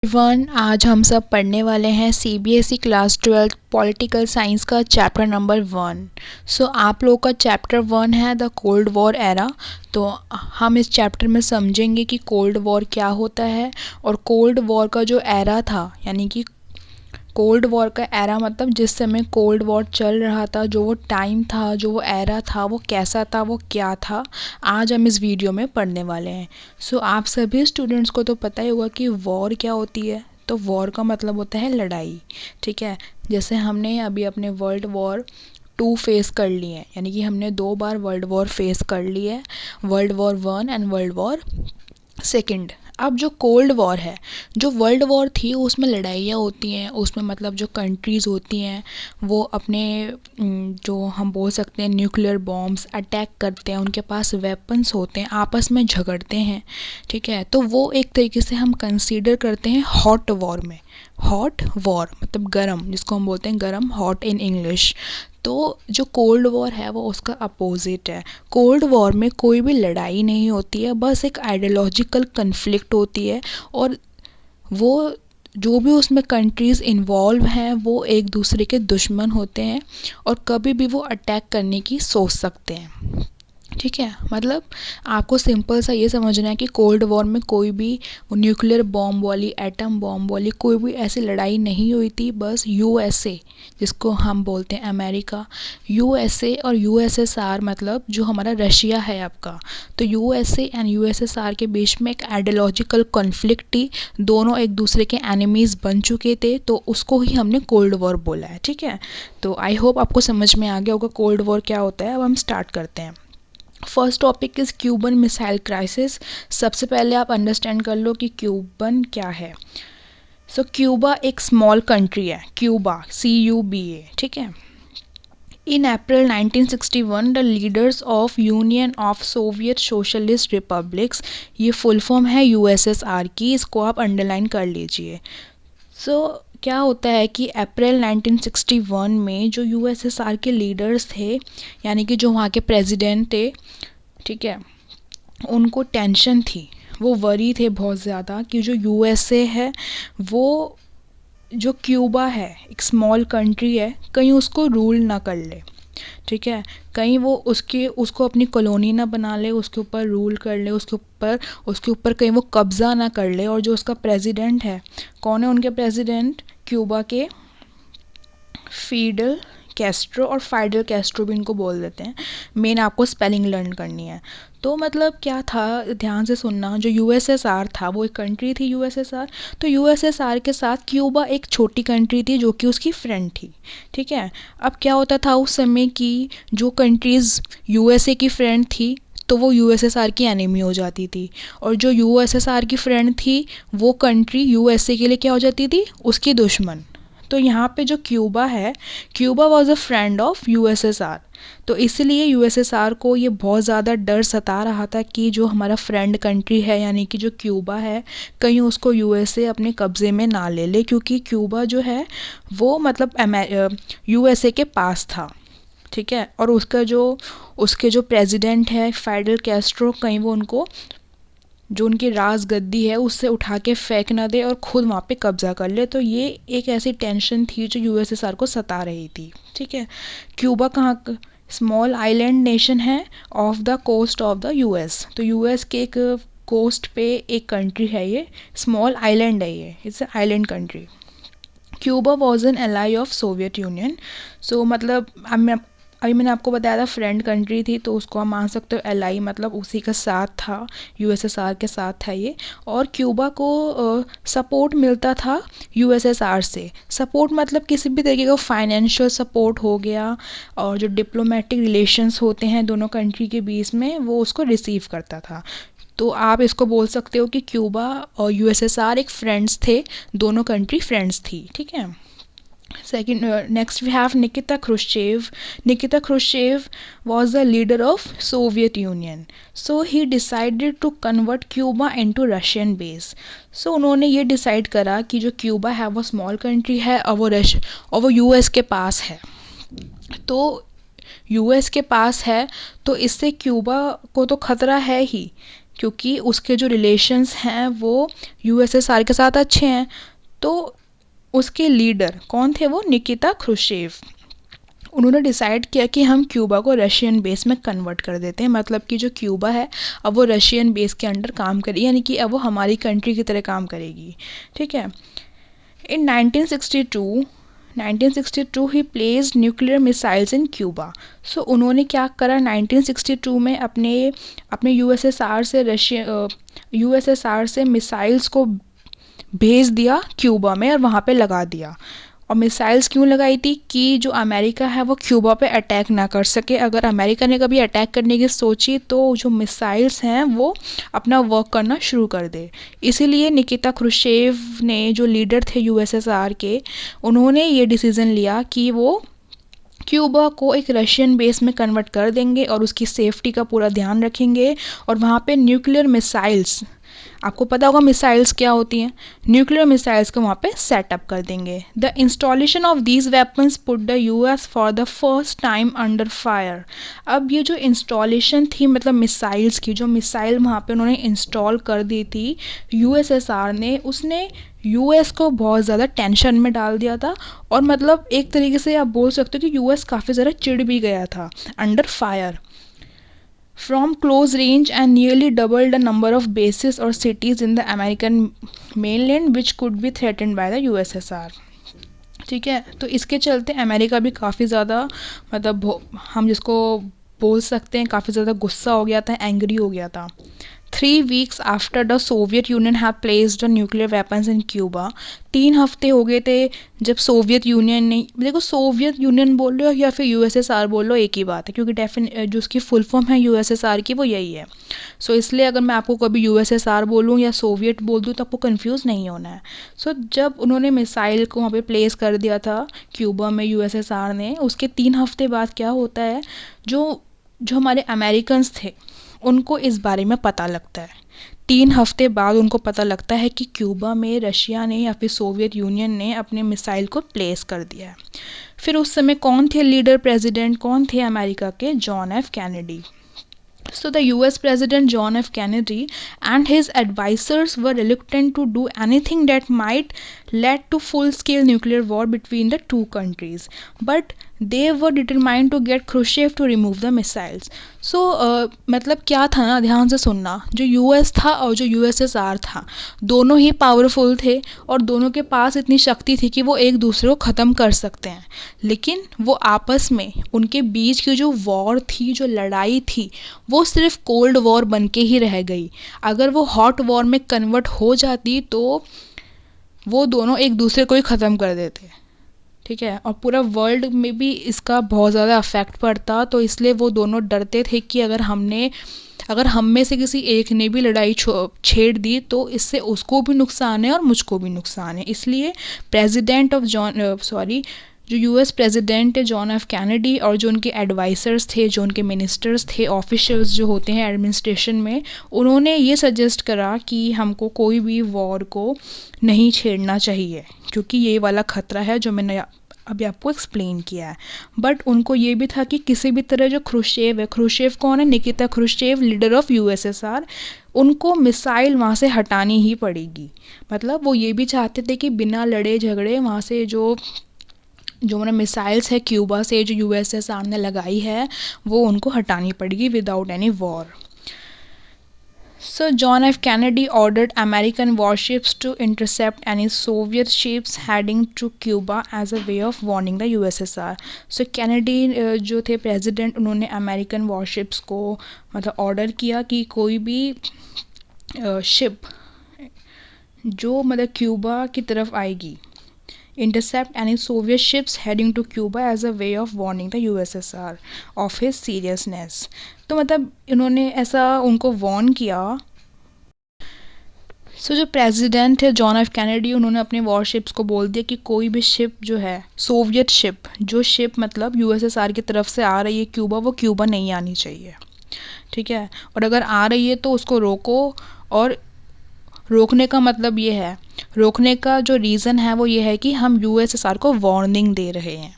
One आज हम सब पढ़ने वाले हैं सीबीएसई क्लास 12 पॉलिटिकल साइंस का चैप्टर नंबर 1। सो आप लोगों का चैप्टर 1 है द कोल्ड वॉर एरा। तो हम इस चैप्टर में समझेंगे कि कोल्ड वॉर क्या होता है और कोल्ड वॉर का जो एरा था, यानी कि कोल्ड वॉर का एरा मतलब जिस समय कोल्ड वॉर चल रहा था, जो वो टाइम था, जो वो एरा था, वो कैसा था, वो क्या था, आज हम इस वीडियो में पढ़ने वाले हैं। सो आप सभी स्टूडेंट्स को तो पता ही होगा कि वॉर क्या होती है। तो वॉर का मतलब होता है लड़ाई, ठीक है। जैसे हमने अभी अपने वर्ल्ड वॉर 2 फेस कर लिए हैं, यानी कि हमने 2 बार वर्ल्ड वॉर फेस कर ली है, world war 1 and world war second. अब जो कोल्ड वॉर है, जो वर्ल्ड वॉर थी, उसमें लड़ाइयाँ होती हैं, उसमें मतलब जो कंट्रीज़ होती हैं वो अपने जो हम बोल सकते हैं न्यूक्लियर बॉम्ब्स अटैक करते हैं, उनके पास वेपन्स होते हैं, आपस में झगड़ते हैं, ठीक है। तो वो एक तरीके से हम कंसीडर करते हैं हॉट वॉर में। हॉट वॉर मतलब गरम, जिसको हम बोलते हैं गरम, हॉट इन इंग्लिश। तो जो कोल्ड वॉर है वो उसका अपोजिट है। कोल्ड वॉर में कोई भी लड़ाई नहीं होती है, बस एक आइडियोलॉजिकल कन्फ्लिक्ट होती है और वो जो भी उसमें कंट्रीज़ इन्वॉल्व हैं वो एक दूसरे के दुश्मन होते हैं और कभी भी वो अटैक करने की सोच सकते हैं, ठीक है। मतलब आपको सिंपल सा ये समझना है कि कोल्ड वॉर में कोई भी न्यूक्लियर बॉम्ब वाली, एटम बॉम्ब वाली कोई भी ऐसी लड़ाई नहीं हुई थी। बस यूएसए, जिसको हम बोलते हैं अमेरिका, यूएसए और यूएसएसआर मतलब जो हमारा रशिया है आपका, तो यूएसए एंड यूएसएसआर के बीच में एक आइडियोलॉजिकल कॉन्फ्लिक्ट थी। दोनों एक दूसरे के एनिमीज़ बन चुके थे, तो उसको ही हमने कोल्ड वॉर बोला है, ठीक है। तो आई होप आपको समझ में आ गया होगा कोल्ड वॉर क्या होता है। अब हम स्टार्ट करते हैं। First topic is Cuban missile crisis. सबसे पहले आप अंडरस्टैंड कर लो कि क्यूबन क्या है। सो क्यूबा एक स्मॉल कंट्री है, क्यूबा CUBA, ठीक है। इन अप्रैल 1961 the leaders of union of Soviet socialist republics, ये फुल फॉर्म है USSR की, इसको आप अंडरलाइन कर लीजिए। सो क्या होता है कि अप्रैल 1961 में जो USSR के लीडर्स थे, यानी कि जो वहाँ के प्रेसिडेंट थे, ठीक है, उनको टेंशन थी, वो वरी थे बहुत ज़्यादा कि जो USA है वो जो क्यूबा है एक स्मॉल कंट्री है, कहीं उसको रूल ना कर ले, ठीक है। कहीं वो उसको अपनी कॉलोनी ना बना ले, उसके ऊपर रूल कर ले, उसके ऊपर कहीं वो कब्ज़ा ना कर ले। और जो उसका प्रेसिडेंट है, कौन है उनके प्रेसिडेंट क्यूबा के? फीडल कैस्ट्रो, और फाइडल कैस्ट्रो भी इनको बोल देते हैं। मेन आपको स्पेलिंग लर्न करनी है। तो मतलब क्या था, ध्यान से सुनना, जो USSR था वो एक कंट्री थी USSR। तो USSR के साथ क्यूबा एक छोटी कंट्री थी जो कि उसकी फ्रेंड थी, ठीक है। अब क्या होता था उस समय की जो कंट्रीज़ USA की फ्रेंड थी तो वो USSR की एनिमी हो जाती थी, और जो USSR की फ्रेंड थी वो कंट्री USA के लिए क्या हो जाती थी? उसकी दुश्मन। तो यहाँ पे जो क्यूबा है, Cuba was a friend of USSR। तो इसलिए USSR को ये बहुत ज़्यादा डर सता रहा था कि जो हमारा फ्रेंड कंट्री है, यानी कि जो क्यूबा है, कहीं उसको USA अपने कब्ज़े में ना ले ले, क्योंकि क्यूबा जो है वो मतलब USA के पास था, ठीक है। और उसके जो प्रेसिडेंट है फाइडल कैस्ट्रो, कहीं वो उनको जो उनकी राज गद्दी है उससे उठा के फेंक ना दे और ख़ुद वहाँ पे कब्ज़ा कर ले। तो ये एक ऐसी टेंशन थी जो USSR को सता रही थी, ठीक है। क्यूबा कहाँ, स्मॉल आइलैंड नेशन है off the coast off the US। तो US के एक कोस्ट पे एक कंट्री है, ये स्मॉल आइलैंड है, ये it's island country. Cuba was an ally of Soviet Union. So मतलब अभी मैंने आपको बताया था फ्रेंड कंट्री थी, तो उसको आप मान सकते हो एलाई, मतलब उसी का साथ था, USSR के साथ था ये। और क्यूबा को सपोर्ट मिलता था USSR से। सपोर्ट मतलब किसी भी तरीके का फाइनेंशियल सपोर्ट हो गया, और जो डिप्लोमेटिक रिलेशंस होते हैं दोनों कंट्री के बीच में, वो उसको रिसीव करता था। तो आप इसको बोल सकते हो कि क्यूबा और USSR एक फ्रेंड्स थे, दोनों कंट्री फ्रेंड्स थी, ठीक है। Second, next we have Nikita Khrushchev. Nikita Khrushchev was the leader of Soviet Union. So he decided to convert Cuba into Russian base. So उन्होंने ये डिसाइड करा कि जो क्यूबा है वो स्मॉल कंट्री है और वो US के पास है। तो US के पास है तो इससे क्यूबा को तो ख़तरा है ही, क्योंकि उसके जो रिलेशंस हैं वो यूएसएसआर के साथ अच्छे हैं। तो उसके लीडर कौन थे? वो निकिता ख्रुश्चेव। उन्होंने डिसाइड किया कि हम क्यूबा को रशियन बेस में कन्वर्ट कर देते हैं, मतलब कि जो क्यूबा है अब वो रशियन बेस के अंडर काम करेगी, यानी कि अब वो हमारी कंट्री की तरह काम करेगी। ठीक है। In 1962 he placed nuclear missiles in Cuba. So उन्होंने क्या करा 1962 में अपने यूएसएसआर से मिसाइल्स को भेज दिया क्यूबा में और वहाँ पे लगा दिया। और मिसाइल्स क्यों लगाई थी? कि जो अमेरिका है वो क्यूबा पे अटैक ना कर सके। अगर अमेरिका ने कभी अटैक करने की सोची तो जो मिसाइल्स हैं वो अपना वर्क करना शुरू कर दे। इसीलिए निकिता ख्रुश्चेव ने, जो लीडर थे यूएसएसआर के, उन्होंने ये डिसीज़न लिया कि वो क्यूबा को एक रशियन बेस में कन्वर्ट कर देंगे और उसकी सेफ्टी का पूरा ध्यान रखेंगे और वहाँ पे न्यूक्लियर मिसाइल्स, आपको पता होगा मिसाइल्स क्या होती हैं, न्यूक्लियर मिसाइल्स को वहाँ पे सेटअप कर देंगे। The installation of these weapons put the US for the first time under fire. अब ये जो इंस्टॉलेशन थी, मतलब मिसाइल्स की, जो मिसाइल वहाँ पे उन्होंने इंस्टॉल कर दी थी यूएसएसआर ने, उसने यूएस को बहुत ज़्यादा टेंशन में डाल दिया था। और मतलब एक तरीके से आप बोल सकते हो कि यूएस काफ़ी ज़्यादा चिढ़ भी गया था, under fire from close range, and nearly doubled the number of bases or cities in the American mainland which could be threatened by the USSR। ठीक है। तो इसके चलते अमेरिका भी काफ़ी ज़्यादा, मतलब हम जिसको बोल सकते हैं काफ़ी ज़्यादा गुस्सा हो गया था, एंग्री हो गया था। 3 weeks after the Soviet Union had placed the nuclear weapons in Cuba, 3 हफ्ते हो गए थे जब सोवियत यूनियन ने, देखो सोवियत यूनियन बोल लो या फिर यूएसएसआर बोल लो एक ही बात है, क्योंकि जो उसकी फुल फॉर्म है यूएसएसआर की वो यही है। सो इसलिए अगर मैं आपको कभी यूएसएसआर बोलूँ या सोवियत बोल दूँ तो आपको कंफ्यूज नहीं होना है। सो जब उन्होंने मिसाइल को वहाँ पे प्लेस कर दिया था क्यूबा में यूएसएसआर ने, उसके 3 हफ्ते बाद क्या होता है, जो हमारे अमेरिकन्स थे उनको इस बारे में पता लगता है। 3 हफ्ते बाद उनको पता लगता है कि क्यूबा में रशिया ने या फिर सोवियत यूनियन ने अपने मिसाइल को प्लेस कर दिया है। फिर उस समय कौन थे लीडर, प्रेसिडेंट कौन थे अमेरिका के? John F Kennedy. So the US President John F. Kennedy and his advisors were reluctant to do anything that might lead to full-scale nuclear war between the two countries, but they were determined to get Khrushchev to remove the missiles. So मतलब क्या था ना, ध्यान से सुनना, जो US था और जो यूएसएसआर था दोनों ही पावरफुल थे और दोनों के पास इतनी शक्ति थी कि वो एक दूसरे को ख़त्म कर सकते हैं, लेकिन वो आपस में, उनके बीच की जो वॉर थी, जो लड़ाई थी, वो सिर्फ कोल्ड वॉर बन के ही रह गई। अगर वो हॉट वॉर में कन्वर्ट हो जाती तो वो दोनों एक दूसरे को ही ख़त्म कर देते। ठीक है। और पूरा वर्ल्ड में भी इसका बहुत ज़्यादा अफेक्ट पड़ता, तो इसलिए वो दोनों डरते थे कि अगर हम में से किसी एक ने भी लड़ाई छेड़ दी तो इससे उसको भी नुकसान है और मुझको भी नुकसान है। इसलिए जो यूएस प्रेसिडेंट है जॉन एफ कैनेडी और जो उनके एडवाइजर्स थे, जो उनके मिनिस्टर्स थे, ऑफिशियल्स जो होते हैं एडमिनिस्ट्रेशन में, उन्होंने ये सजेस्ट करा कि हमको कोई भी वॉर को नहीं छेड़ना चाहिए क्योंकि ये वाला ख़तरा है जो मैंने अभी आपको एक्सप्लेन किया है। बट उनको ये भी था कि किसी भी तरह जो ख्रुश्चेव है, ख्रुश्चेव कौन है? Nikita Khrushchev, leader of USSR, उनको मिसाइल वहाँ से हटानी ही पड़ेगी। मतलब वो ये भी चाहते थे कि बिना लड़े झगड़े वहाँ से जो मैंने मिसाइल्स है क्यूबा से जो यूएसएसआर ने लगाई है वो उनको हटानी पड़ेगी without any war. So John F. Kennedy ordered American warships to intercept any Soviet ships heading to Cuba as a way of warning the USSR. So Kennedy जो थे प्रेसिडेंट, उन्होंने अमेरिकन वॉरशिप्स को मतलब ऑर्डर किया कि कोई भी ship जो मतलब क्यूबा की तरफ आएगी, intercept any Soviet ships heading to Cuba as a way of warning the USSR of his seriousness. तो मतलब इन्होंने ऐसा उनको वॉर्न किया। जो प्रेसिडेंट है जॉन एफ कैनेडी, उन्होंने अपने वॉरशिप्स को बोल दिया कि कोई भी शिप जो है, सोवियत शिप, जो शिप मतलब यूएसएसआर की तरफ से आ रही है क्यूबा, वो क्यूबा नहीं आनी चाहिए। ठीक है। और अगर आ रही है तो उसको रोको। और रोकने का मतलब ये है, रोकने का जो रीज़न है वो ये है कि हम यूएसएसआर को वार्निंग दे रहे हैं।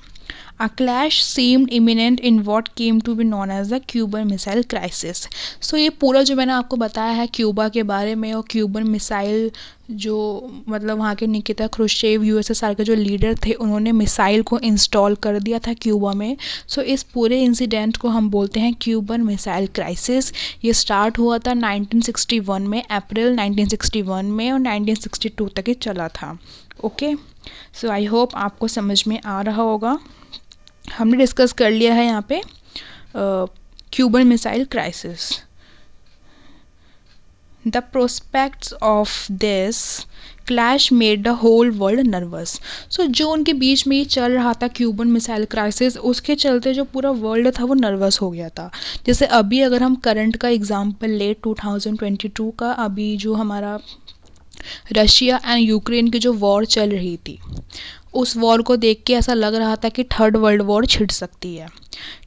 A clash seemed imminent in what came to be known as the Cuban Missile Crisis. So ये पूरा जो मैंने आपको बताया है क्यूबा के बारे में और क्यूबन मिसाइल जो मतलब वहाँ के निकिता क्रुश्चेव यूएसएसआर के जो लीडर थे उन्होंने मिसाइल को इंस्टॉल कर दिया था क्यूबा में. सो इस पूरे इंसिडेंट को हम बोलते हैं क्यूबन मिसाइल क्राइसिस. ये स्टार्ट हुआ था 1961 में, अप्रैल 1961 में, और 1962 तक ये चला था. ओके, सो आई होप आपको समझ में आ रहा होगा. हमने डिस्कस कर लिया है यहाँ पे Cuban missile crisis. The prospects of this clash made the whole world nervous. So जो उनके बीच में ये चल रहा था क्यूबन मिसाइल क्राइसिस, उसके चलते जो पूरा वर्ल्ड था वो नर्वस हो गया था. जैसे अभी अगर हम करंट का एग्जांपल ले 2022 का, अभी जो हमारा रशिया एंड यूक्रेन की जो वॉर चल रही थी, उस वॉर को देख के ऐसा लग रहा था कि थर्ड वर्ल्ड वॉर छिड़ सकती है,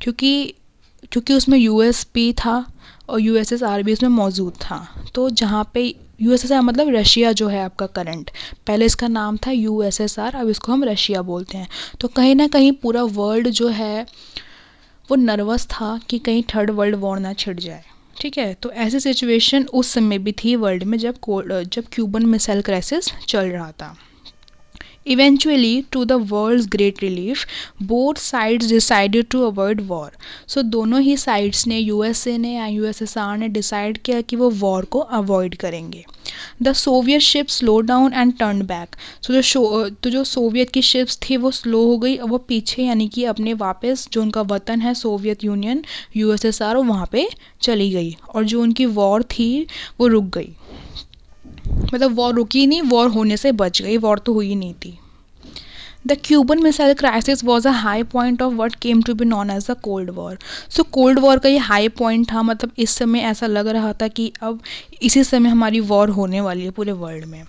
क्योंकि उसमें यूएस भी था और यूएसएसआर भी उसमें मौजूद था. तो जहाँ पे यूएसएसआर मतलब रशिया जो है आपका करंट, पहले इसका नाम था यूएसएसआर, अब इसको हम रशिया बोलते हैं. तो कहीं ना कहीं पूरा वर्ल्ड जो है वो नर्वस था कि कहीं थर्ड वर्ल्ड वॉर ना छिड़ जाए. ठीक है, तो ऐसी सिचुएशन उस समय भी थी वर्ल्ड में जब क्यूबन मिसाइल क्राइसिस चल रहा था. Eventually, to the world's great relief, both sides decided to avoid war. So दोनों ही साइड्स ने, यूएसए ने या यूएसएसआर ने डिसाइड किया कि वो वॉर को अवॉइड करेंगे. The Soviet ship slow down and turn back. तो जो सोवियत की शिप्स थी वो स्लो हो गई और वो पीछे यानी कि अपने वापस जो उनका वतन है सोवियत यूनियन यूएसएसआर, वहाँ पे चली गई, और जो उनकी वॉर थी वो रुक गई. मतलब वॉर रुकी नहीं, वॉर होने से बच गई, वॉर तो हुई नहीं थी. The Cuban missile crisis was a high point of what came to be known as the cold war. So cold war का ये हाई पॉइंट था. मतलब इस समय ऐसा लग रहा था कि अब इसी समय हमारी वॉर होने वाली है पूरे वर्ल्ड में.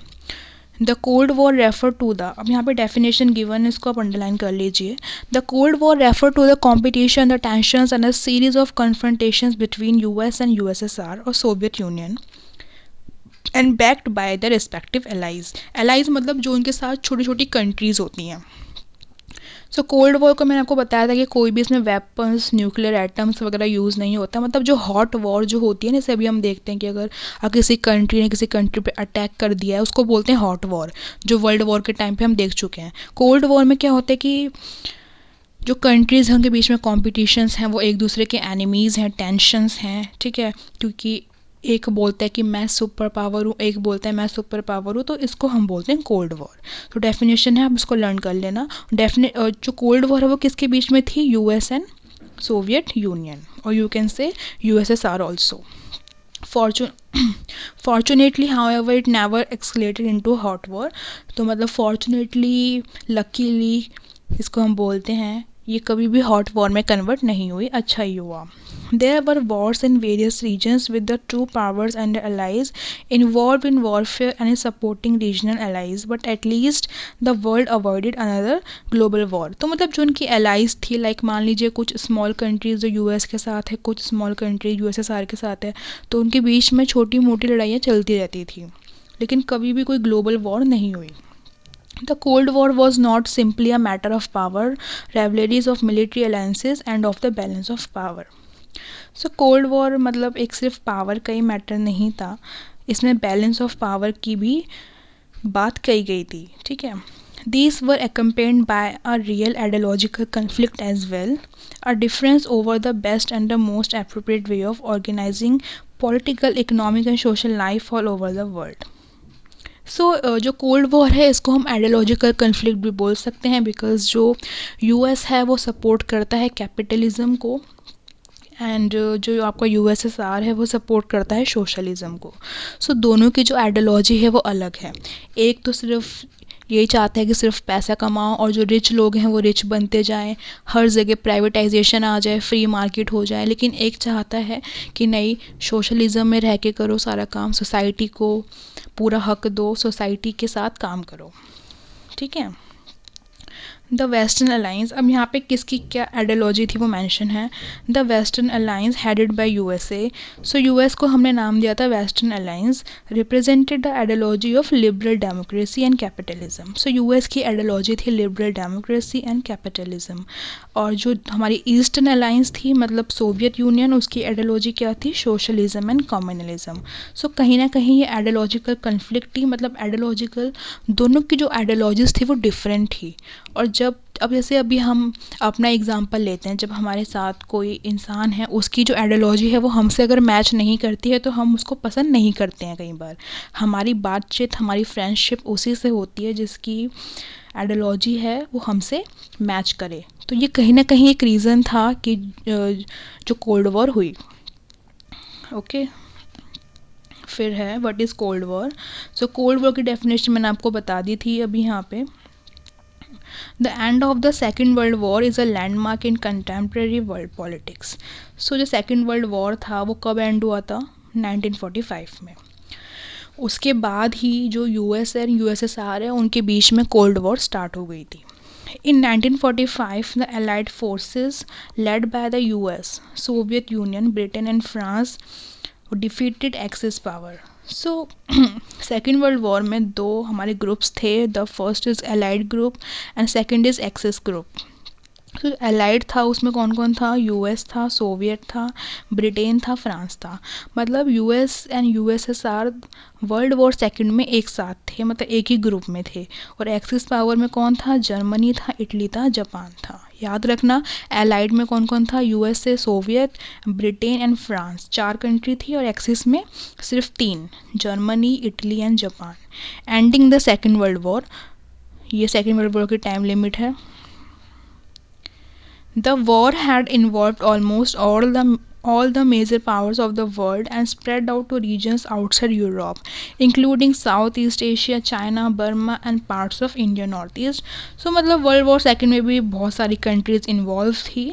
The cold war refer to the, अब यहाँ पे डेफिनेशन गिवन है, इसको आप अंडरलाइन कर लीजिए. The cold war refer to the competition, the tensions and a series of confrontations between US and USSR और Soviet Union and backed by the respective allies. Allies मतलब जो उनके साथ छोटी छोटी कंट्रीज़ होती हैं. सो कोल्ड वॉर को मैंने आपको बताया था कि कोई भी इसमें वेपन्स, न्यूक्लियर एटम्स वगैरह यूज़ नहीं होता. मतलब जो हॉट वॉर जो होती है ना, जैसे अभी हम देखते हैं कि अगर किसी कंट्री ने किसी कंट्री पे अटैक कर दिया है, उसको बोलते हैं हॉट वॉर, जो वर्ल्ड वॉर के टाइम पे हम देख चुके हैं. कोल्ड वॉर में क्या होता है कि जो कंट्रीज़ हैं उनके बीच में कॉम्पिटिशन्स हैं, वो एक दूसरे के एनिमीज़ हैं, टेंशन्स हैं. ठीक है, क्योंकि एक बोलता है कि मैं सुपर पावर हूँ, एक बोलता है मैं सुपर पावर हूँ, तो इसको हम बोलते हैं कोल्ड वॉर. तो डेफिनेशन है, आप इसको लर्न कर लेना. जो कोल्ड वॉर है वो किसके बीच में थी? यूएस एंड सोवियत यूनियन, और you can say USSR also. Fortunately, however, it never escalated into hot war. तो मतलब fortunately, luckily इसको हम बोलते हैं, ये कभी भी हॉट वॉर में कन्वर्ट नहीं हुई. अच्छा ही हुआ. There were wars in various regions with the two powers and their allies involved in warfare and in supporting regional allies, but at least the world avoided another global war. तो मतलब जो उनकी allies थी, like मान लीजिए कुछ small countries जो US के साथ है, कुछ स्मॉल कंट्री यूएसएसआर के साथ है, तो उनके बीच में छोटी मोटी लड़ाइयाँ चलती रहती थी, लेकिन कभी भी कोई ग्लोबल वॉर नहीं हुई. The Cold War was not simply a matter of power, rivalries of military alliances and of the balance of power. So cold war मतलब एक सिर्फ पावर का ही मैटर नहीं था, इसमें बैलेंस ऑफ पावर की भी बात कही गई थी. ठीक है, these were accompanied by a real ideological conflict as well, a difference over the best and the most appropriate way of organising political, economic and social life all over the world. So जो cold war है इसको हम ideological conflict भी बोल सकते हैं, because जो US है वो सपोर्ट करता है कैपिटलिज्म को, एंड जो आपका यूएसएसआर है वो सपोर्ट करता है सोशलिज्म को. सो दोनों की जो आइडियोलॉजी है वो अलग है. एक तो सिर्फ यही चाहता है कि सिर्फ पैसा कमाओ और जो रिच लोग हैं वो रिच बनते जाएं, हर जगह प्राइवेटाइजेशन आ जाए, फ्री मार्केट हो जाए. लेकिन एक चाहता है कि नहीं, सोशलिज्म में रह के करो सारा काम, सोसाइटी को पूरा हक दो, सोसाइटी के साथ काम करो. ठीक है. द वेस्टर्न अलायंस, अब यहाँ पे किसकी क्या आइडियोलॉजी थी वो मेंशन है। The western alliance headed by USA, so US को हमने नाम दिया था western alliance, represented the ideology of liberal democracy and capitalism. So US की आइडियोलॉजी थी लिबरल डेमोक्रेसी एंड कैपिटलिज्म, और जो हमारी ईस्टर्न अलायंस थी मतलब सोवियत यूनियन, उसकी आइडियोलॉजी क्या थी, सोशलिज्म एंड कम्युनलिज्म। सो कहीं ना कहीं ये आइडियोलॉजिकल कन्फ्लिक्ट थी, मतलब आइडियोलॉजिकल दोनों की जो आइडियोलॉजीज थी वो डिफरेंट थी। और अब जैसे अभी हम अपना एग्जांपल लेते हैं, जब हमारे साथ कोई इंसान है उसकी जो आइडियोलॉजी है वो हमसे अगर मैच नहीं करती है तो हम उसको पसंद नहीं करते हैं। कई बार हमारी बातचीत, हमारी फ्रेंडशिप उसी से होती है जिसकी आइडियोलॉजी है वो हमसे मैच करे। तो ये कहीं ना कहीं एक रीज़न था कि जो कोल्ड वॉर हुई। ओके, फिर है what is cold war. So cold war की डेफिनेशन मैंने आपको बता दी थी अभी यहाँ पे। The end of the Second World War is a landmark in contemporary world politics. So जो Second World War था वो कब एंड हुआ था, 1945 में। उसके बाद ही जो यूएस और यूएसएसआर है उनके बीच में कोल्ड वॉर स्टार्ट हो गई थी। In 1945, the Allied forces led by the US, Soviet Union, Britain and France defeated Axis power. So second world war में दो हमारे ग्रुप्स थे, the first is allied group and second is axis group. तो allied था उसमें कौन कौन था, यूएस था, सोवियत था, ब्रिटेन था, फ्रांस था। मतलब US and USSR world war second में एक साथ थे, मतलब एक ही ग्रुप में थे। और एक्सिस पावर में कौन था, जर्मनी था, इटली था, जापान था। याद रखना, एलाइड में कौन कौन था, USA, Soviet, Britain and France, 4 country थी। और एक्सिस में सिर्फ 3, Germany, Italy and Japan. Ending the second world war, ये सेकेंड वर्ल्ड वॉर की टाइम लिमिट है। The war had involved almost all the major powers of the world and spread out to regions outside Europe, including Southeast Asia, China, Burma and parts of India Northeast. So मतलब world war second में भी बहुत सारी countries involve थी।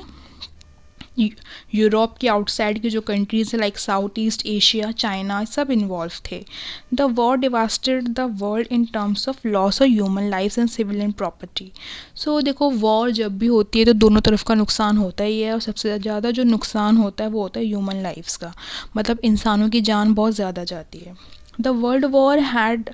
Europe के outside की जो countries है like South East Asia, China, सब इन्वॉल्व थे। The war devastated the world in terms of loss of human life and civilian property. So देखो, वॉर जब भी होती है तो दोनों तरफ का नुकसान होता ही है, और सबसे ज़्यादा जो नुकसान होता है वो होता है ह्यूमन लाइफ्स का, मतलब इंसानों की जान बहुत ज़्यादा जाती है। The world war had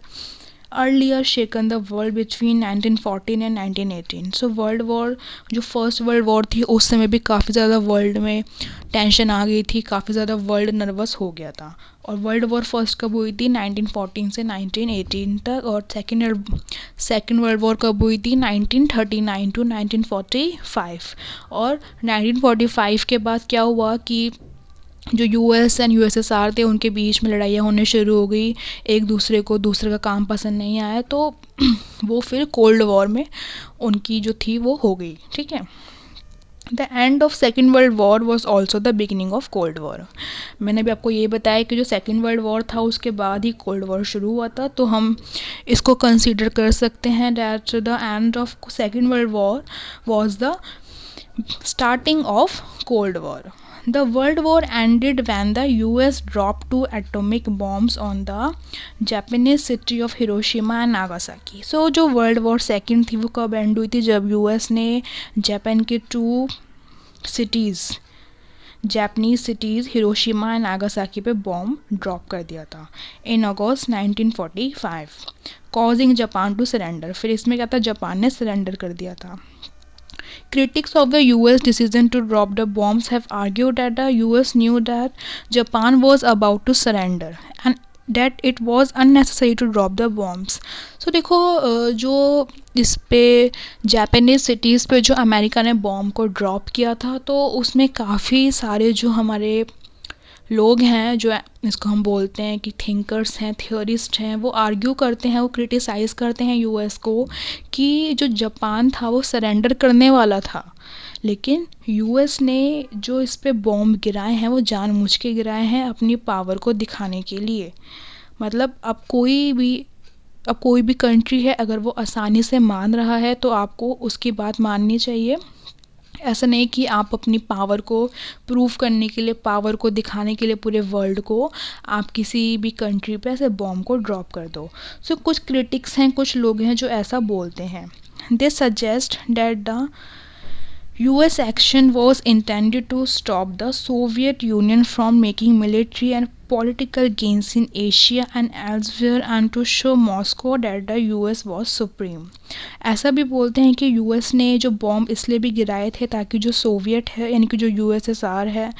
earlier shaken the world between 1914 and 1918. So world war, जो फर्स्ट वर्ल्ड वॉर थी उस समय भी काफ़ी ज़्यादा वर्ल्ड में टेंशन आ गई थी, काफ़ी ज़्यादा वर्ल्ड नर्वस हो गया था। और वर्ल्ड वॉर फर्स्ट कब हुई थी, 1914 से 1918 तक। और सेकेंड वर्ल्ड वॉर कब हुई थी, 1939 टू 1945। और 1945 के बाद क्या हुआ कि जो यूएस एंड यूएसएसआर थे उनके बीच में लड़ाइयाँ होने शुरू हो गई, एक दूसरे को दूसरे का काम पसंद नहीं आया, तो वो फिर कोल्ड वॉर में उनकी जो थी वो हो गई। ठीक है, the end of second world war was also the beginning of cold war. मैंने भी आपको ये बताया कि जो सेकेंड वर्ल्ड वॉर था उसके बाद ही कोल्ड वॉर शुरू हुआ था, तो हम इसको कंसिडर कर सकते हैं that the end of second world war was the starting of Cold War. The World War ended when the US dropped 2 atomic bombs on the Japanese city of Hiroshima and Nagasaki. So जो World War Second थी वो कब and हुई थी, जब US ने Japan के 2 cities, Japanese cities Hiroshima and Nagasaki पे बॉम्ब ड्रॉप कर दिया था इन अगस्त 1945, कॉजिंग जापान टू सरेंडर। फिर इसमें क्या था, जापान ने सरेंडर कर दिया था। Critics of the US decision to drop the bombs have argued that the US knew that Japan was about to surrender and that it was unnecessary to drop the bombs. So देखो, जो इस पे Japanese cities पे जो America ने bomb को drop किया था तो उसमें काफ़ी सारे जो हमारे लोग हैं, जो इसको हम बोलते हैं कि थिंकर्स हैं, थियोरिस्ट हैं, वो आर्ग्यू करते हैं, वो क्रिटिसाइज़ करते हैं यूएस को कि जो जापान था वो सरेंडर करने वाला था, लेकिन यूएस ने जो इस पे बॉम्ब गिराए हैं वो जानबूझ के गिराए हैं अपनी पावर को दिखाने के लिए। मतलब अब कोई भी कंट्री है, अगर वो आसानी से मान रहा है तो आपको उसकी बात माननी चाहिए। ऐसा नहीं कि आप अपनी पावर को प्रूव करने के लिए, पावर को दिखाने के लिए पूरे वर्ल्ड को आप किसी भी कंट्री पे ऐसे बॉम्ब को ड्रॉप कर दो। सो कुछ क्रिटिक्स हैं, कुछ लोग हैं जो ऐसा बोलते हैं। They suggest that the US action was intended to stop the Soviet Union from making military and political gains in Asia and elsewhere and to show Moscow that the US was supreme. ऐसा भी बोलते हैं कि US ने जो bomb इसलिए भी गिराए थे ताकि जो सोवियत है यानी कि जो यूएसएसआर है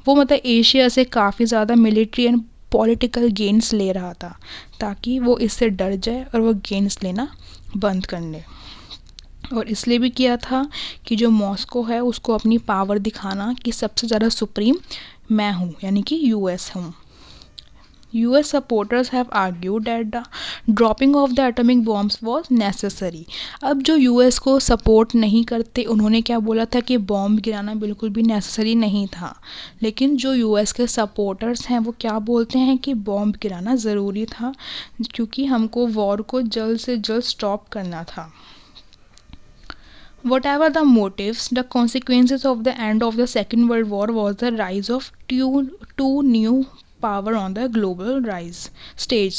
वो मतलब एशिया से काफ़ी ज़्यादा मिलिट्री एंड पॉलिटिकल गेन्स ले रहा था, ताकि वो इससे डर जाए और वो गेन्स लेना बंद कर ले। और इसलिए भी किया था कि जो मॉस्को है उसको अपनी पावर दिखाना कि सबसे ज़्यादा सुप्रीम मैं हूँ, यानी कि यूएस हूँ। US supporters have argued that the dropping of the atomic bombs was necessary। अब जो US को सपोर्ट नहीं करते उन्होंने क्या बोला था कि बॉम्ब गिराना बिल्कुल भी नेसेसरी नहीं था, लेकिन जो US के सपोर्टर्स हैं वो क्या बोलते हैं कि बॉम्ब गिराना ज़रूरी था क्योंकि हमको वॉर को जल्द से जल्द स्टॉप करना था। Whatever the motives, the consequences of the end of the Second World War was the rise of two new power on the global rise stage।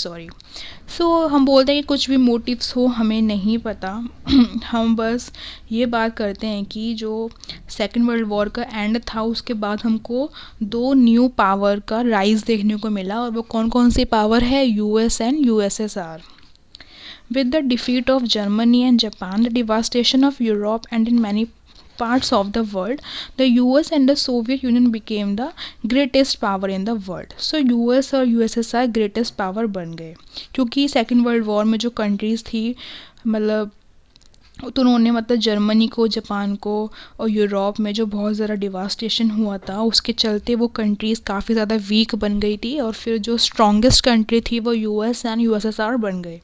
So हम बोलते हैं कि कुछ भी मोटिव्स हो हमें नहीं पता हम बस ये बात करते हैं कि जो सेकेंड वर्ल्ड वॉर का एंड था उसके बाद हमको दो न्यू पावर का राइज देखने को मिला, और वो कौन कौन सी पावर है, US and USSR. With the defeat of Germany and Japan, the devastation of Europe and in many parts of the world, the US and the Soviet Union became the greatest power in the world। So US और USSR greatest power बन गए क्योंकि second world war में जो countries थी मतलब तो उन्होंने मतलब जर्मनी को, जापान को और यूरोप में जो बहुत ज़्यादा डिवास्टेशन हुआ था उसके चलते वो कंट्रीज़ काफ़ी ज़्यादा वीक बन गई थी, और फिर जो स्ट्रॉन्गेस्ट कंट्री थी वो US एंड USSR बन गए।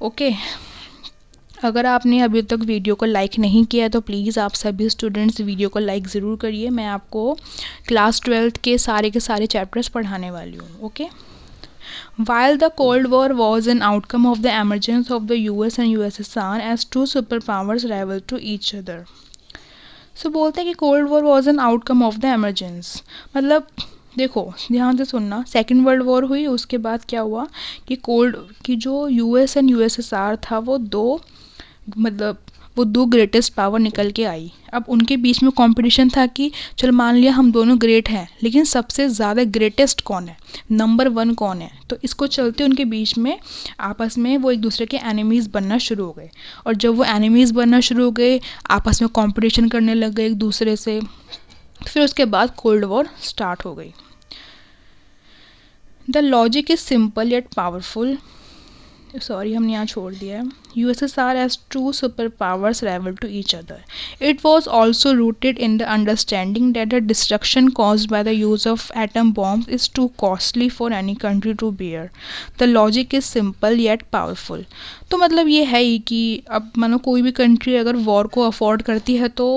ओके अगर आपने अभी तक वीडियो को लाइक नहीं किया है तो प्लीज़ आप सभी स्टूडेंट्स वीडियो को लाइक ज़रूर करिए। मैं आपको क्लास 12th के सारे चैप्टर्स पढ़ाने वाली हूँ। Okay While the Cold War was an outcome of the emergence of the US and USSR as two superpowers rival to each other। So बोलते हैं कि cold war was an outcome of the emergence, मतलब देखो ध्यान से सुनना, second world war हुई उसके बाद क्या हुआ कि जो यूएस एंड यूएसएसआर था वो दो ग्रेटेस्ट पावर निकल के आई। अब उनके बीच में कंपटीशन था कि चल मान लिया हम दोनों ग्रेट हैं, लेकिन सबसे ज़्यादा ग्रेटेस्ट कौन है, नंबर 1 कौन है। तो इसको चलते उनके बीच में आपस में वो एक दूसरे के एनिमीज़ बनना शुरू हो गए, और जब वो एनिमीज़ बनना शुरू हो गए आपस में कंपटीशन करने लग गए एक दूसरे से, फिर उसके बाद कोल्ड वॉर स्टार्ट हो गई। The logic is simple yet powerful, हमने यहाँ छोड़ दिया है। USSR as two superpowers rival to each other. It was also rooted in the understanding that the destruction caused by the use of atom bombs is too costly for any country to bear. The logic is simple yet powerful। तो मतलब ये है ही कि अब मानो कोई भी country अगर वॉर को अफोर्ड करती है तो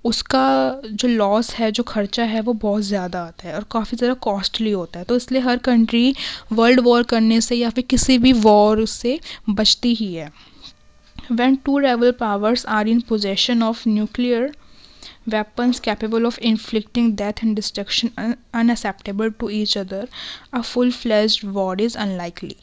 उसका जो लॉस है, जो खर्चा है वो बहुत ज़्यादा आता है और काफ़ी ज़्यादा कॉस्टली होता है। तो इसलिए हर कंट्री वर्ल्ड वॉर करने से या फिर किसी भी वॉर से बचती ही है। When two rival powers are in possession of nuclear weapons capable of inflicting death and destruction unacceptable to each other, a full-fledged war is unlikely।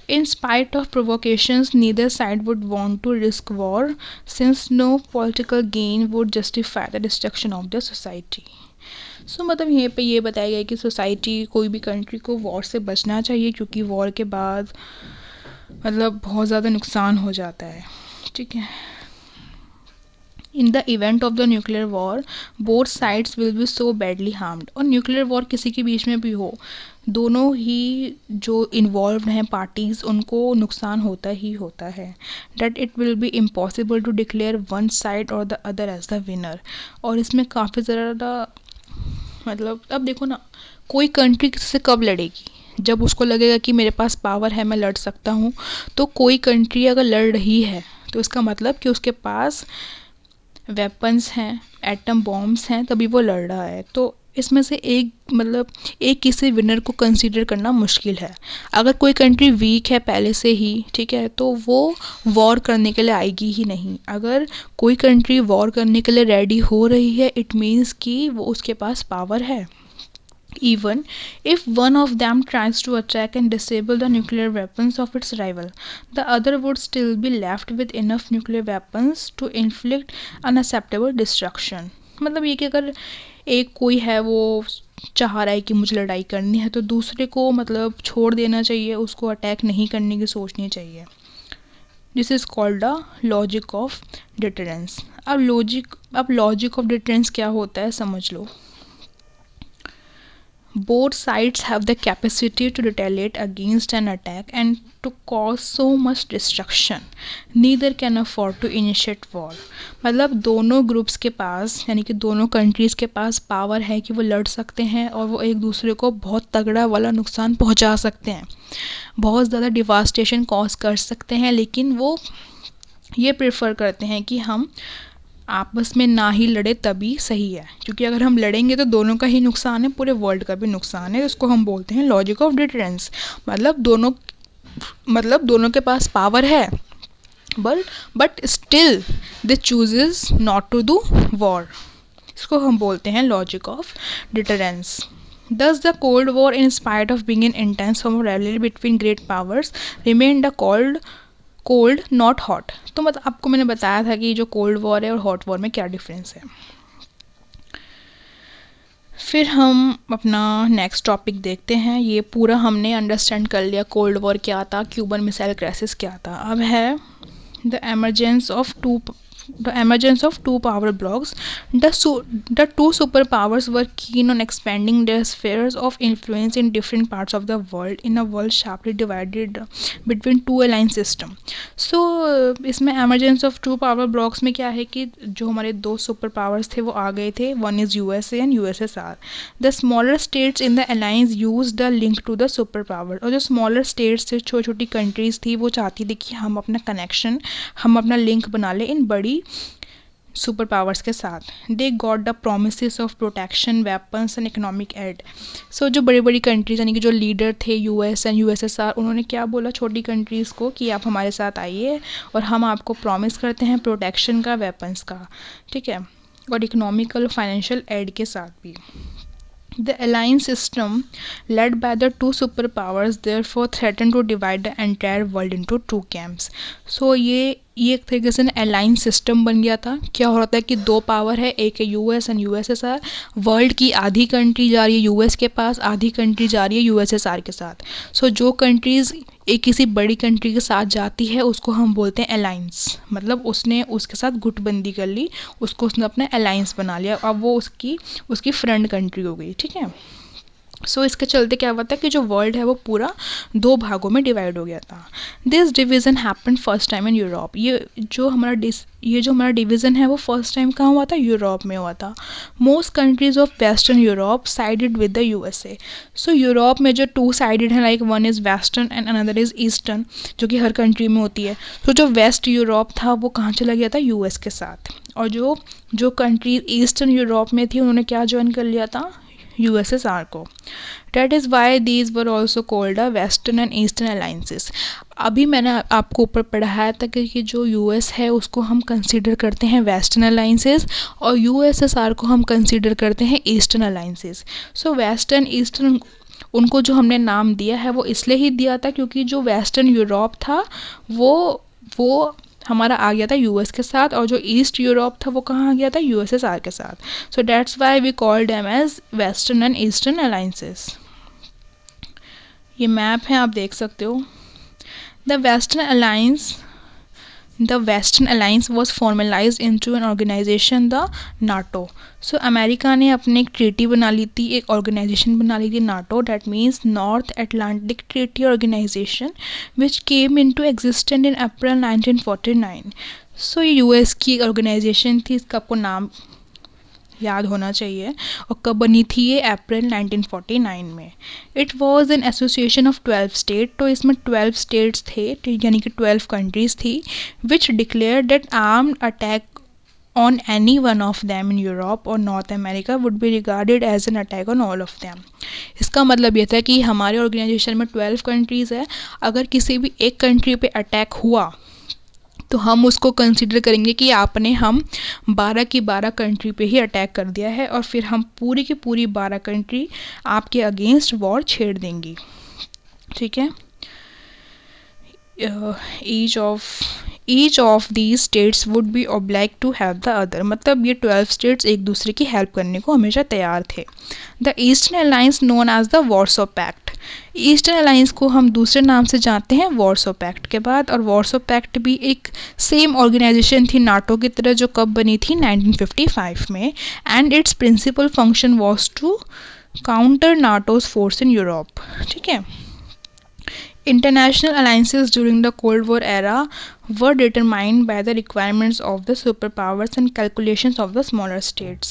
In spite of provocations, neither side would want to risk war, since no political gain would justify the destruction of the society। So मतलब यहाँ पे ये बताया गया कि society, कोई भी country को वॉर से बचना चाहिए क्योंकि वॉर के बाद मतलब बहुत ज़्यादा नुकसान हो जाता है। ठीक है, in the event of the nuclear war both sides will be so badly harmed. और न्यूक्लियर वॉर किसी के बीच में भी हो, दोनों ही जो इन्वॉल्व हैं पार्टीज़ उनको नुकसान होता ही होता है। That it will be impossible to declare one side और the other as the winner. और इसमें काफ़ी ज़्यादा मतलब अब देखो ना, कोई कंट्री किसी से कब लड़ेगी, जब उसको लगेगा कि मेरे पास पावर है, मैं लड़ सकता हूँ। तो कोई कंट्री अगर लड़ रही है तो इसका मतलब कि उसके पास वेपन्स हैं, एटम बॉम्ब्स हैं, तभी वो लड़ रहा है। तो इसमें से एक किसी विनर को कंसीडर करना मुश्किल है। अगर कोई कंट्री वीक है पहले से ही, ठीक है, तो वो वॉर करने के लिए आएगी ही नहीं। अगर कोई कंट्री वॉर करने के लिए रेडी हो रही है, इट मीन्स कि वो उसके पास पावर है। Even if one of them tries to attack and disable the nuclear weapons of its rival, the other would still be left with enough nuclear weapons to inflict unacceptable destruction. मतलब ये कि अगर एक कोई है वो चाह रहा है कि मुझे लड़ाई करनी है तो दूसरे को मतलब छोड़ देना चाहिए, उसको अटैक नहीं करने की सोचनी चाहिए. This is called the logic of deterrence. अब लॉजिक ऑफ डिटरेंस क्या होता है समझ लो. Both sides have the capacity to retaliate against an attack and to cause so much destruction. Neither can afford to initiate war. मतलब दोनों groups के पास यानी कि दोनों कंट्रीज़ के पास पावर है कि वो लड़ सकते हैं और वो एक दूसरे को बहुत तगड़ा वाला नुकसान पहुंचा सकते हैं, बहुत ज़्यादा डिवास्टेशन कॉज कर सकते हैं, लेकिन वो ये प्रेफर करते हैं कि हम आपस में ना ही लड़े तभी सही है, क्योंकि अगर हम लड़ेंगे तो दोनों का ही नुकसान है, पूरे वर्ल्ड का भी नुकसान है. उसको हम बोलते हैं लॉजिक ऑफ डिटरेंस. मतलब दोनों के पास पावर है but still they chooses not to do war. इसको हम बोलते हैं logic of deterrence. Thus, the Cold War, in spite of being an intense form of rivalry between great powers, remained a cold not hot. तो मतलब आपको मैंने बताया था कि जो कोल्ड वॉर है और हॉट वॉर में क्या डिफरेंस है. फिर हम अपना नेक्स्ट टॉपिक देखते हैं. ये पूरा हमने अंडरस्टैंड कर लिया कोल्ड वॉर क्या था, क्यूबन मिसाइल क्राइसिस क्या था. अब है the emergence of two power blocks. The two superpowers were keen on expanding their spheres of influence in different parts of the world in a world sharply divided between two alliance system. So इसमें emergence of two power blocks में क्या है कि जो हमारे दो super powers थे वो आ गए थे. One is USA and USSR. The smaller states in the alliance used the link to the super power. और जो स्मॉलर स्टेट्स थे, छोटी छोटी कंट्रीज़ थी, वो चाहती थी कि हम अपना लिंक बना लें इन बड़ी सुपर पावर्स के साथ. They got the promise of protection, weapons and economic aid. So जो बड़ी बड़ी कंट्रीज यानी कि जो लीडर थे US एंड USSR, उन्होंने क्या बोला छोटी कंट्रीज़ को कि आप हमारे साथ आइए और हम आपको प्रॉमिस करते हैं प्रोटेक्शन का, वेपन्स का, ठीक है, और इकोनॉमिकल फाइनेंशियल एड के साथ भी. The alliance system led by the two superpowers therefore threatened to divide the entire world into two camps. So ये एक तरीके से अलाइंस सिस्टम बन गया था. क्या हो रहा था कि दो पावर है, एक है US एंड USSR. वर्ल्ड की आधी कंट्री जा रही है US के पास, आधी कंट्री जा रही है USSR के साथ. सो जो कंट्रीज़ एक किसी बड़ी कंट्री के साथ जाती है उसको हम बोलते हैं अलाइंस. मतलब उसने उसके साथ गुटबंदी कर ली, उसने अपना अलाइंस बना लिया, अब वो उसकी फ्रेंड कंट्री हो गई, ठीक है. सो इसके चलते क्या हुआ था कि जो वर्ल्ड है वो पूरा दो भागों में डिवाइड हो गया था. This division happen first time in Europe. ये जो हमारा डिवीज़न है वो फर्स्ट टाइम कहाँ हुआ था, यूरोप में हुआ था. Most countries of western Europe sided with the USA. So Europe में जो टू साइडेड है, like one is western and another is eastern, जो कि हर कंट्री में होती है. तो जो वेस्ट यूरोप था वो कहाँ चला गया था, US के साथ. और जो कंट्री ईस्टर्न यूरोप में थी उन्होंने क्या ज्वाइन कर लिया था, USSR को. That is why these were also called the Western and Eastern alliances. अभी मैंने आपको ऊपर पढ़ाया था कि जो US है उसको हम कंसीडर करते हैं वेस्टर्न अलाइंसेस और USSR को हम कंसीडर करते हैं ईस्टर्न अलाइंसेस. सो वेस्टर्न ईस्टर्न उनको जो हमने नाम दिया है वो इसलिए ही दिया था क्योंकि जो वेस्टर्न यूरोप था वो हमारा आ गया था US के साथ, और जो ईस्ट यूरोप था वो कहाँ आ गया था, USSR के साथ. So that's why we call them as western and eastern alliances. ये मैप है, आप देख सकते हो. The western alliance was formalize into an organisation the NATO. सो अमेरिका ने अपनी एक ट्रीटी बना ली थी, एक ऑर्गेनाइजेशन बना ली थी NATO. That means North Atlantic Treaty Organisation which came into existence in April 1949. So ये US की एक ऑर्गेनाइजेशन थी, इसका आपको नाम याद होना चाहिए. और कब बनी थी ये, अप्रैल 1949 में. It was an association of 12 state. तो इसमें 12 स्टेट्स थे, यानी कि 12 कंट्रीज़ थी, which declare that armed attack on any one of them in Europe or North America would be regarded as an attack on all of them. इसका मतलब ये था कि हमारे ऑर्गेनाइजेशन में 12 कंट्रीज़ है, अगर किसी भी एक कंट्री पे अटैक हुआ तो हम उसको कंसिडर करेंगे कि आपने हम 12 की 12 कंट्री पे ही अटैक कर दिया है और फिर हम पूरी की पूरी 12 कंट्री आपके अगेंस्ट वॉर छेड़ देंगी, ठीक है। Each of the states would be obliged to help the other, मतलब ये 12 स्टेट्स एक दूसरे की हेल्प करने को हमेशा तैयार थे। The eastern alliance known as the Warsaw Pact, eastern alliance को हम दूसरे नाम से जानते हैं वॉर्सो पैक्ट के बाद। और वॉर्सो पैक्ट भी एक सेम ऑर्गेनाइजेशन थी नाटो की तरह, जो कब बनी थी 1955 में, and its principal function was to counter NATO's force in Europe, ठीक है। International alliances during the Cold War era were determined by the requirements of the superpowers and calculations of the smaller states,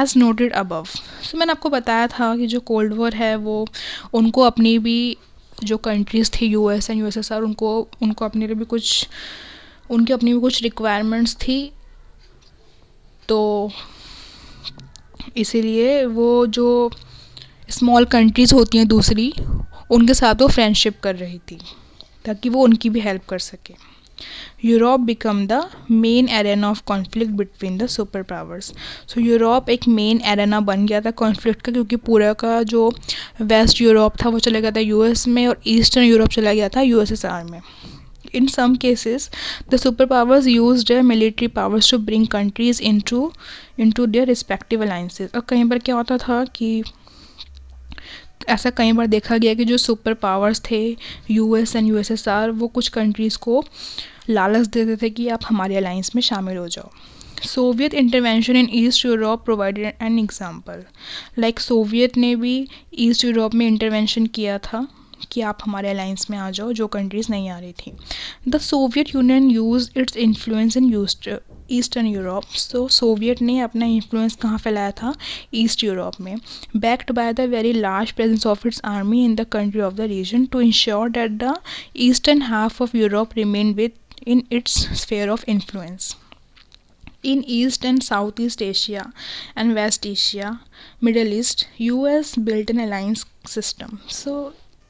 as noted above. So मैंने आपको बताया था कि जो cold war है वो उनको अपनी भी जो कंट्रीज़ थी यूएस एंड यूएसएसआर, उनको अपने लिए भी कुछ उनकी अपनी भी कुछ रिक्वायरमेंट्स थी, तो इसीलिए वो जो स्मॉल कंट्रीज़ होती हैं दूसरी, उनके साथ वो फ्रेंडशिप कर रही थी ताकि वो उनकी भी हेल्प कर सके। Europe become the main arena of conflict between the super powers. So Europe एक मेन एरेना बन गया था कॉन्फ्लिक्ट का, क्योंकि पूरा का जो वेस्ट यूरोप था वो चला गया था यूएस में और ईस्टर्न यूरोप चला गया था यूएसएसआर में। In some cases, the superpowers used their military powers to bring countries into their respective alliances. और कई बार क्या होता था कि ऐसा कई बार देखा गया कि जो सुपर पावर्स थे यूएस एंड यूएसएसआर, वो कुछ कंट्रीज़ को लालच देते थे कि आप हमारे अलायंस में शामिल हो जाओ। Soviet intervention in east Europe provided an example, like Soviet ने भी ईस्ट यूरोप में इंटरवेंशन किया था कि आप हमारे अलायंस में आ जाओ, जो कंट्रीज़ नहीं आ रही थी। The Soviet Union use its influence in eastern Europe. So Soviet ने अपना इन्फ्लुएंस कहाँ फैलाया था? ईस्ट यूरोप में, backed by the very large presence of its army in the country of the region to ensure that the eastern half of Europe remain within its sphere of influence. In East and Southeast Asia and West Asia, Middle East, US built an alliance system. So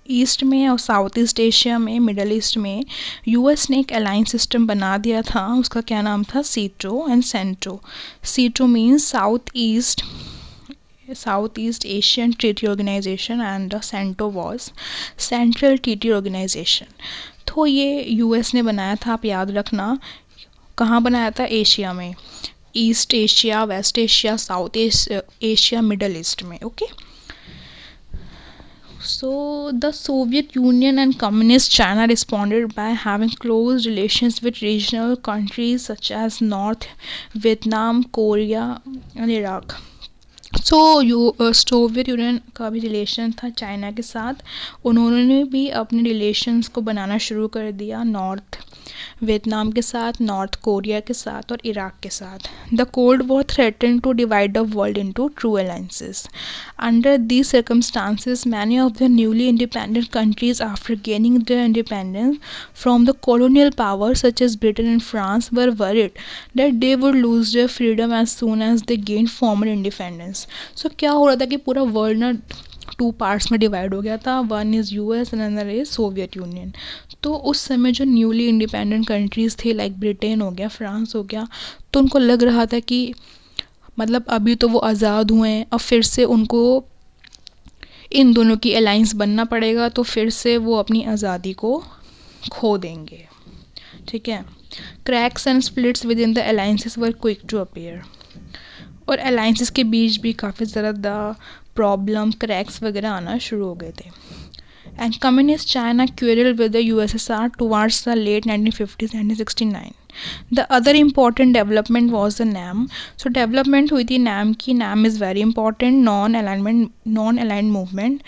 east में और south East Asia में, middle East में US ने एक alliance system बना दिया था। उसका क्या नाम था? SEATO and CENTO. SEATO means South East Asian Treaty Organization and the CENTO was Central Treaty Organization. तो ये यूएस ने बनाया था, आप याद रखना। कहाँ बनाया था? एशिया में, East Asia, West Asia, South Asia, Middle East में, okay. So the Soviet Union and Communist China responded by having close relations with regional countries such as North Vietnam, Korea and Iraq. So Soviet union का भी relation था China के साथ, उन्होंने भी अपने relations को बनाना शुरू कर दिया नॉर्थ वियतनाम के साथ, नॉर्थ कोरिया के साथ और इराक के साथ। The cold war threaten to divide the world into two alliances. Under these circumstances many of the newly independent countries after gaining their independence from the colonial powers such as Britain and France were worried that they would lose their freedom as soon as they gained formal independence. So क्या हो रहा था कि पूरा world ना 2 parts में divide हो गया था, one is US and another is Soviet union. तो उस समय जो न्यूली इंडिपेंडेंट कंट्रीज़ थे, लाइक ब्रिटेन हो गया, फ्रांस हो गया, तो उनको लग रहा था कि मतलब अभी तो वो आज़ाद हुए हैं, अब फिर से उनको इन दोनों की अलायंस बनना पड़ेगा, तो फिर से वो अपनी आज़ादी को खो देंगे, ठीक है। Cracks and splits within the alliances were quick to appear. और अलायंसेस के बीच भी काफ़ी ज़्यादा प्रॉब्लम, क्रैक्स वगैरह आना शुरू हो गए थे। And Communist China quarreled with the USSR towards the late 1950s, 1969. The other important development was the NAM. So development हुई थी NAM की। NAM is very important, non-aligned movement,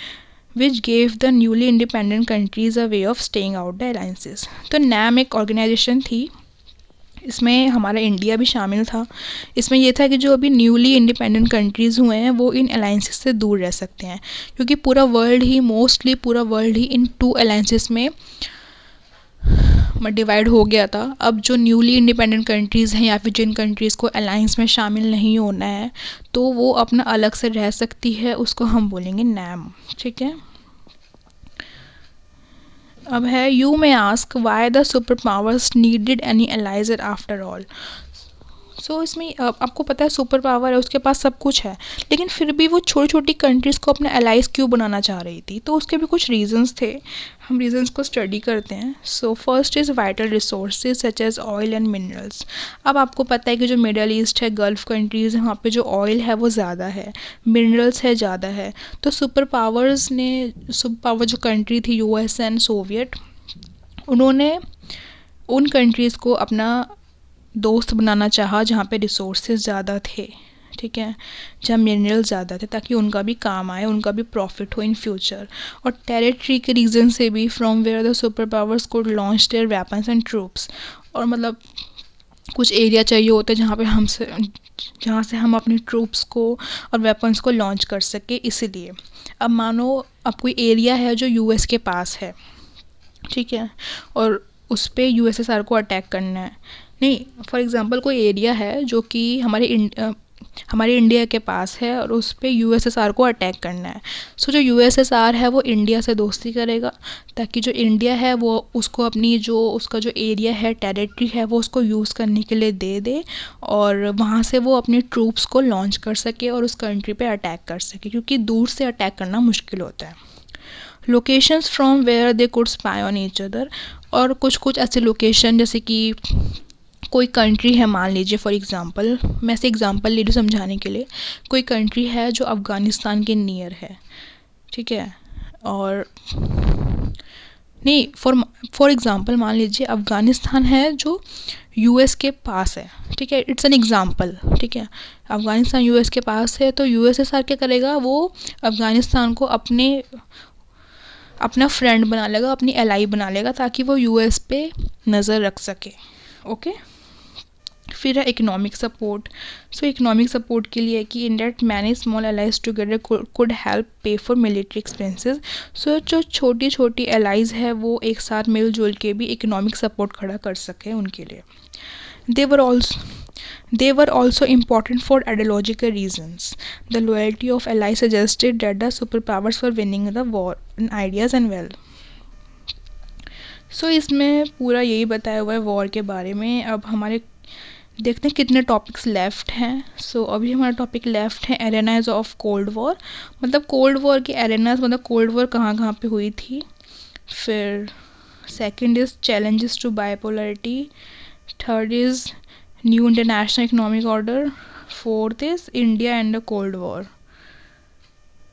which gave the newly independent countries a way of staying out the alliances. तो NAM एक organization थी, इसमें हमारा India भी शामिल था। इसमें यह था कि जो अभी न्यूली इंडिपेंडेंट कंट्रीज़ हुए हैं वो इन अलायंसेस से दूर रह सकते हैं, क्योंकि पूरा वर्ल्ड ही, मोस्टली पूरा वर्ल्ड ही इन 2 अलायंसेस में डिवाइड हो गया था। अब जो न्यूली इंडिपेंडेंट कंट्रीज़ हैं या फिर जिन कंट्रीज़ को अलायंस में शामिल नहीं होना है, तो वो अपना अलग से रह सकती है, उसको हम बोलेंगे नैम, ठीक है। अब है you may ask why the super powers needed any allies after all. So इसमें आपको पता है सुपर पावर है, उसके पास सब कुछ है, लेकिन फिर भी वो छोटी छोटी कंट्रीज़ को अपना एलाइज क्यों बनाना चाह रही थी, तो उसके भी कुछ रीजंस थे। हम रीजंस को स्टडी करते हैं। So first is vital resources such as oil and minerals. अब आपको पता है कि जो मिडल ईस्ट है, गल्फ़ कंट्रीज़ है, वहाँ पे जो ऑयल है वो ज़्यादा है, मिनरल्स है ज़्यादा है। तो सुपर पावर जो कंट्री थी यूएस एंड सोवियत, उन्होंने उन कंट्रीज़ को अपना दोस्त बनाना चाहा जहाँ पे रिसोर्सेज ज़्यादा थे, ठीक है, जहाँ मिनरल ज़्यादा थे, ताकि उनका भी काम आए, उनका भी प्रॉफिट हो इन फ्यूचर। और टेरिटरी के रीज़न से भी, from where the super powers could launch their weapons and troops. और मतलब कुछ एरिया चाहिए होता है जहाँ से हम अपनी ट्रूप्स को और वेपन्स को लॉन्च कर सके, इसीलिए। अब मानो अब कोई एरिया है जो यूएस के पास है, ठीक है, और उस पर यूएसएसआर को अटैक करना है। नहीं, फॉर एग्ज़ाम्पल कोई एरिया है जो कि हमारे इंडिया के पास है और उस पर यूएसएसआर को अटैक करना है। सो जो यूएसएसआर है वो इंडिया से दोस्ती करेगा, ताकि जो इंडिया है वो उसको उसका जो एरिया है, टेरिटरी है, वो उसको यूज़ करने के लिए दे दे, और वहाँ से वो अपनी ट्रूप्स को लॉन्च कर सके और उस कंट्री पे अटैक कर सके, क्योंकि दूर से अटैक करना मुश्किल होता है। Locations from where they could spy on each other. और कुछ ऐसे लोकेशन, जैसे कि कोई कंट्री है, मान लीजिए फॉर एग्ज़ाम्पल, मैं ऐसे एग्ज़ाम्पल ले रही हूँ समझाने के लिए, कोई कंट्री है जो अफ़गानिस्तान के नियर है, ठीक है, और नहीं, फॉर एग्ज़ाम्पल मान लीजिए अफ़गानिस्तान है जो यूएस के पास है, ठीक है, इट्स एन एग्ज़ाम्पल, ठीक है। अफ़गानिस्तान यूएस के पास है, तो यूएसएसआर क्या करेगा, वो अफ़गानिस्तान को अपना फ्रेंड बना लेगा, अपनी एलाई बना लेगा, ताकि वो यूएस पे नज़र रख सके। ओके। फिर है economic support. So economic support के लिए कि in that many small allies together could help pay for military expenses. So जो छोटी छोटी एलाइज है वो एक साथ मिलजुल के भी इकोनॉमिक सपोर्ट खड़ा कर सकें उनके लिए। They were also important for ideological reasons. The loyalty of allies suggested that the superpowers were winning the war in ideas and wealth. सो इसमें पूरा यही बताया हुआ है वॉर के बारे में। अब हमारे देखते हैं कितने टॉपिक्स लेफ़्ट हैं। सो अभी हमारा टॉपिक लेफ़्ट है एरेनाज ऑफ कोल्ड वॉर, मतलब कोल्ड वॉर के एरेनाज, मतलब कोल्ड वॉर कहाँ कहाँ पे हुई थी। फिर second is challenges to bipolarity, third is new international economic order, fourth is India and the cold war.